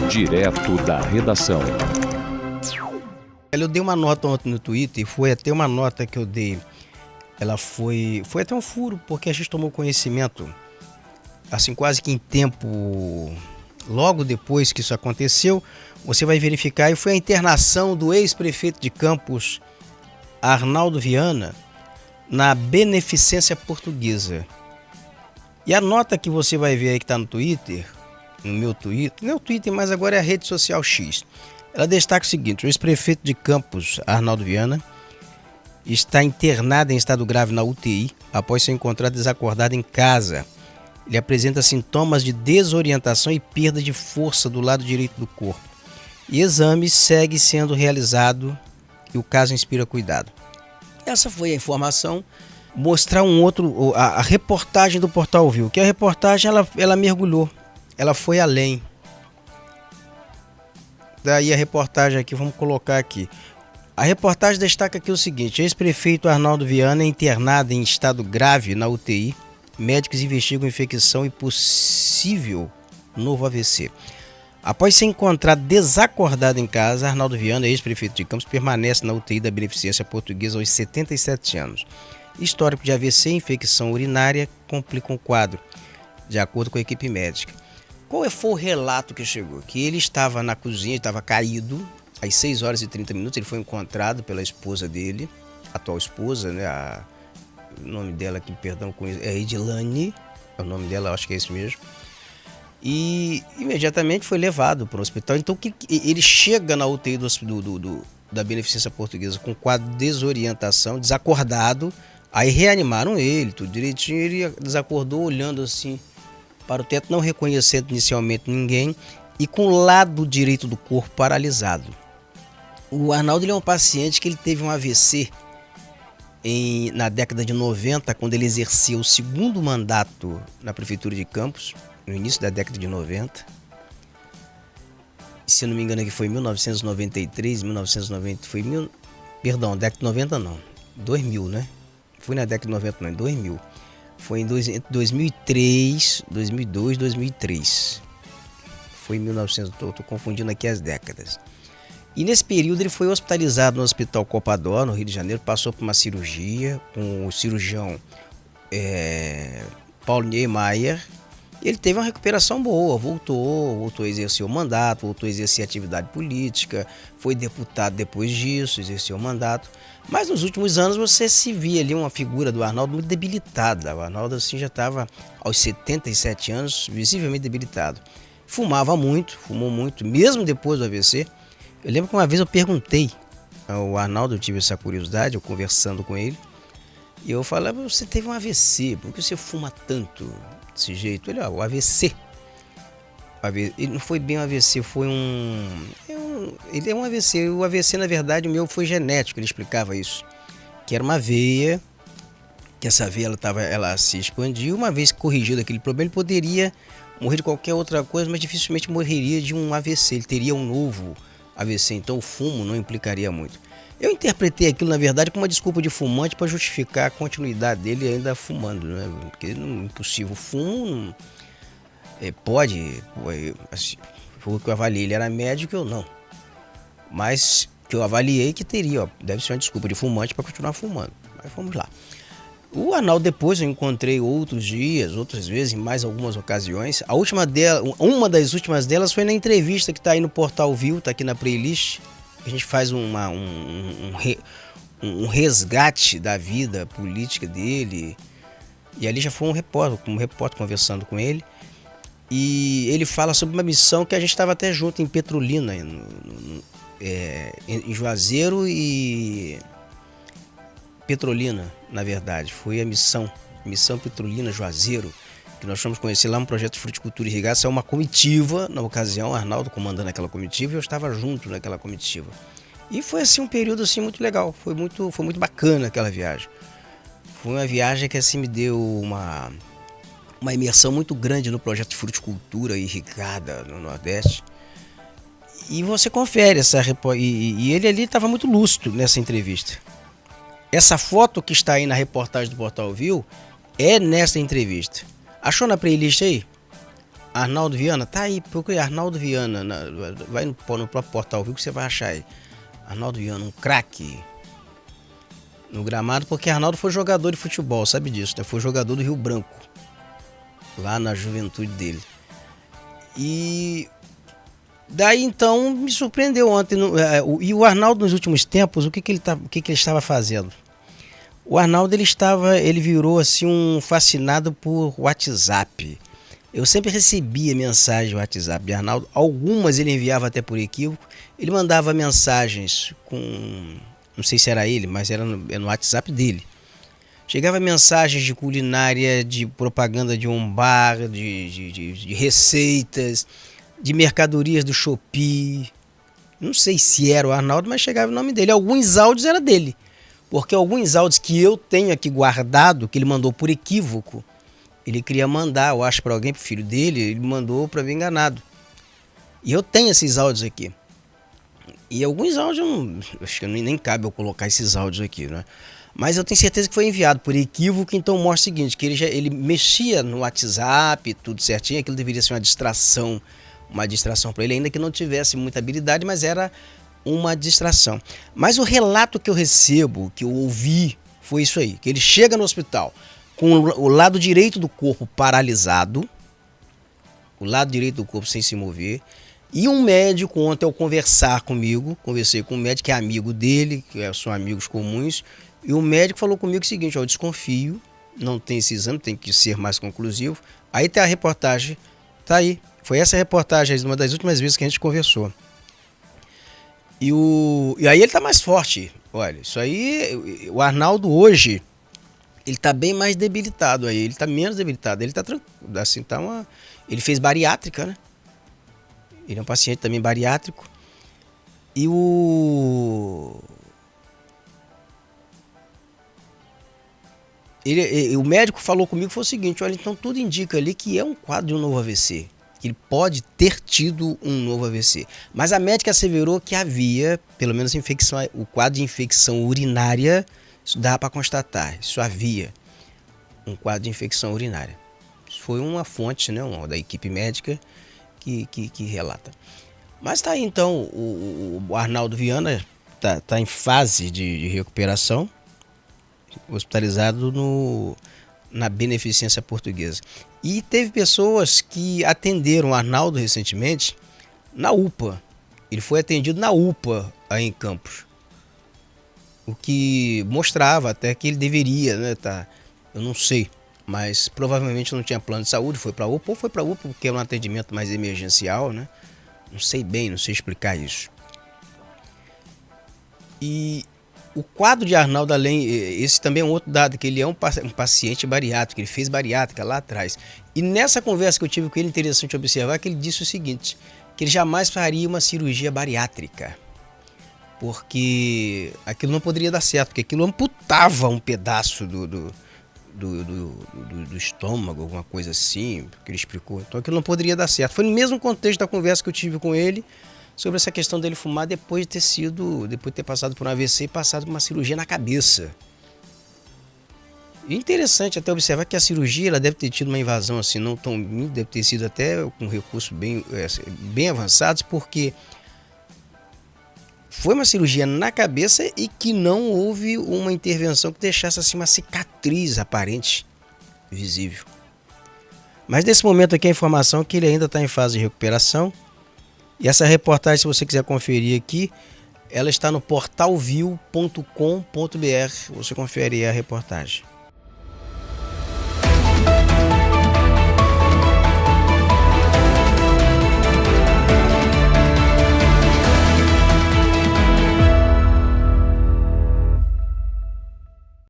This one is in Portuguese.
Direto da redação. Eu dei uma nota ontem no Twitter, foi até uma nota que eu dei. Ela foi até um furo, porque a gente tomou conhecimento, assim, quase que em tempo, logo depois que isso aconteceu, você vai verificar, e foi a internação do ex-prefeito de Campos, Arnaldo Viana, na Beneficência Portuguesa. E a nota que você vai ver aí que está no Twitter, no meu Twitter, não é o Twitter, mas agora é a rede social X. Ela destaca o seguinte: o ex-prefeito de Campos, Arnaldo Viana, está internado em estado grave na UTI após ser encontrado desacordado em casa. Ele apresenta sintomas de desorientação e perda de força do lado direito do corpo. E exame segue sendo realizado e o caso inspira cuidado. Essa foi a informação. Mostrar a reportagem do Portal Viu, que a reportagem ela mergulhou, ela foi além. Daí a reportagem aqui, vamos colocar aqui. A reportagem destaca aqui o seguinte: ex-prefeito Arnaldo Viana é internado em estado grave na UTI. Médicos investigam infecção e possível novo AVC. Após ser encontrado desacordado em casa, Arnaldo Viana, ex-prefeito de Campos, permanece na UTI da Beneficência Portuguesa aos 77 anos. Histórico de AVC e infecção urinária complicam o quadro, de acordo com a equipe médica. Qual foi o relato que chegou? Que ele estava na cozinha, estava caído, às 6 horas e 30 minutos, ele foi encontrado pela esposa dele, atual esposa, né? O nome dela aqui, perdão, é Edilane, é o nome dela, acho que é esse mesmo. E imediatamente foi levado para o hospital. Então ele chega na UTI da Beneficência Portuguesa com quadro de desorientação, desacordado. Aí reanimaram ele, tudo direitinho. Ele desacordou olhando assim para o teto, não reconhecendo inicialmente ninguém e com o lado direito do corpo paralisado. O Arnaldo, ele é um paciente que ele teve um AVC na década de 90, quando ele exercia o segundo mandato na Prefeitura de Campos, no início da década de 90. Se eu não me engano aqui foi 1993, 1990, perdão, década de 90 não, 2000, né? Foi na década de 90 não, em 2000. Foi entre 2003, 2002, 2003. Foi em 1900, estou confundindo aqui as décadas. E nesse período ele foi hospitalizado no Hospital Copadó, no Rio de Janeiro, passou por uma cirurgia com o cirurgião Paulo Niemeyer. Ele teve uma recuperação boa, voltou a exercer o mandato, voltou a exercer atividade política, foi deputado depois disso, exerceu o mandato. Mas nos últimos anos você se via ali uma figura do Arnaldo muito debilitada. O Arnaldo assim já estava aos 77 anos, visivelmente debilitado. Fumou muito, mesmo depois do AVC. Eu lembro que uma vez eu perguntei ao Arnaldo, eu tive essa curiosidade, eu conversando com ele, e eu falava: você teve um AVC, por que você fuma tanto desse jeito? Ele, o AVC. Ele não foi bem um AVC, foi ele é um AVC. O AVC, na verdade, o meu foi genético, ele explicava isso. Que era uma veia, que essa veia ela se expandiu. Uma vez corrigido aquele problema, ele poderia morrer de qualquer outra coisa, mas dificilmente morreria de um AVC. Ele teria um novo AVC, então o fumo não implicaria muito. Eu interpretei aquilo, na verdade, como uma desculpa de fumante para justificar a continuidade dele ainda fumando, né? Porque não é impossível. O fumo pode, assim, foi o que eu avaliei, ele era médico ou não. Mas que eu avaliei que teria, deve ser uma desculpa de fumante para continuar fumando. Mas vamos lá. O Arnaldo depois eu encontrei outras vezes, em mais algumas ocasiões. Uma das últimas delas foi na entrevista que está aí no Portal Viu, está aqui na playlist. A gente faz um resgate da vida política dele. E ali já foi um repórter conversando com ele. E ele fala sobre uma missão que a gente estava até junto em Petrolina, em Juazeiro e Petrolina, na verdade. Foi a missão Petrolina Juazeiro, que nós fomos conhecer lá no projeto de fruticultura e irrigação. É uma comitiva, na ocasião, o Arnaldo comandando aquela comitiva, e eu estava junto naquela comitiva. E foi assim um período assim muito legal, foi muito bacana aquela viagem. Foi uma viagem que assim me deu uma imersão muito grande no projeto de fruticultura irrigada no Nordeste. E você confere e ele ali estava muito lúcido nessa entrevista. Essa foto que está aí na reportagem do Portal Viu é nessa entrevista. Achou na playlist aí? Arnaldo Viana, tá aí, procure Arnaldo Viana, vai no próprio portal Viu que você vai achar aí. Arnaldo Viana, um craque no gramado, porque Arnaldo foi jogador de futebol, sabe disso, né? Foi jogador do Rio Branco, lá na juventude dele. E daí então me surpreendeu ontem. E o Arnaldo nos últimos tempos, o que ele estava fazendo? O Arnaldo ele virou assim um fascinado por WhatsApp. Eu sempre recebia mensagem no WhatsApp de Arnaldo. Algumas ele enviava até por equívoco. Ele mandava mensagens com... Não sei se era ele, mas era no WhatsApp dele. Chegava mensagens de culinária, de propaganda de um bar, de receitas, de mercadorias do Shopee. Não sei se era o Arnaldo, mas chegava o nome dele. Alguns áudios era dele. Porque alguns áudios que eu tenho aqui guardado, que ele mandou por equívoco, ele queria mandar, eu acho, para alguém, para o filho dele, ele mandou para mim enganado. E eu tenho esses áudios aqui. E alguns áudios, acho que nem cabe eu colocar esses áudios aqui, né? Mas eu tenho certeza que foi enviado por equívoco, então mostra o seguinte, que ele mexia no WhatsApp, tudo certinho, aquilo deveria ser uma distração para ele, ainda que não tivesse muita habilidade, mas era uma distração. Mas o relato que eu recebo, que eu ouvi, foi isso aí, que ele chega no hospital com o lado direito do corpo paralisado, o lado direito do corpo sem se mover, e um médico, ontem ao conversei com um médico que é amigo dele, são amigos comuns, e o médico falou comigo o seguinte, eu desconfio, não tem esse exame, tem que ser mais conclusivo. Aí tem a reportagem, tá aí, foi essa reportagem, uma das últimas vezes que a gente conversou. E aí ele tá mais forte, olha, isso aí, o Arnaldo hoje, ele tá bem mais debilitado aí, ele tá menos debilitado, ele tá tranquilo, assim, ele fez bariátrica, né? Ele é um paciente também bariátrico. E o médico falou comigo, foi o seguinte, olha, então tudo indica ali que é um quadro de um novo AVC. Que ele pode ter tido um novo AVC. Mas a médica asseverou que havia, pelo menos o quadro de infecção urinária, isso dá para constatar, isso havia um quadro de infecção urinária. Isso foi uma fonte, né, da equipe médica que relata. Mas tá aí então, o Arnaldo Viana tá em fase de recuperação, hospitalizado na Beneficência Portuguesa. E teve pessoas que atenderam o Arnaldo recentemente na UPA. Ele foi atendido na UPA aí em Campos. O que mostrava até que ele deveria, né, eu não sei, mas provavelmente não tinha plano de saúde, foi para a UPA, ou foi para a UPA porque era um atendimento mais emergencial, né? Não sei explicar isso. E o quadro de Arnaldo, esse também é um outro dado, que ele é um paciente bariátrico, ele fez bariátrica lá atrás. E nessa conversa que eu tive com ele, interessante observar que ele disse o seguinte, que ele jamais faria uma cirurgia bariátrica, porque aquilo não poderia dar certo, porque aquilo amputava um pedaço do estômago, alguma coisa assim, que ele explicou. Então aquilo não poderia dar certo. Foi no mesmo contexto da conversa que eu tive com ele, sobre essa questão dele fumar depois de ter passado por um AVC e passado por uma cirurgia na cabeça. E interessante até observar que a cirurgia ela deve ter tido uma invasão assim, não tão, deve ter sido até com recursos bem avançados, porque foi uma cirurgia na cabeça e que não houve uma intervenção que deixasse assim uma cicatriz aparente, visível. Mas nesse momento aqui a informação é que ele ainda está em fase de recuperação. E essa reportagem, se você quiser conferir aqui, ela está no portalviu.com.br. Você confere aí a reportagem.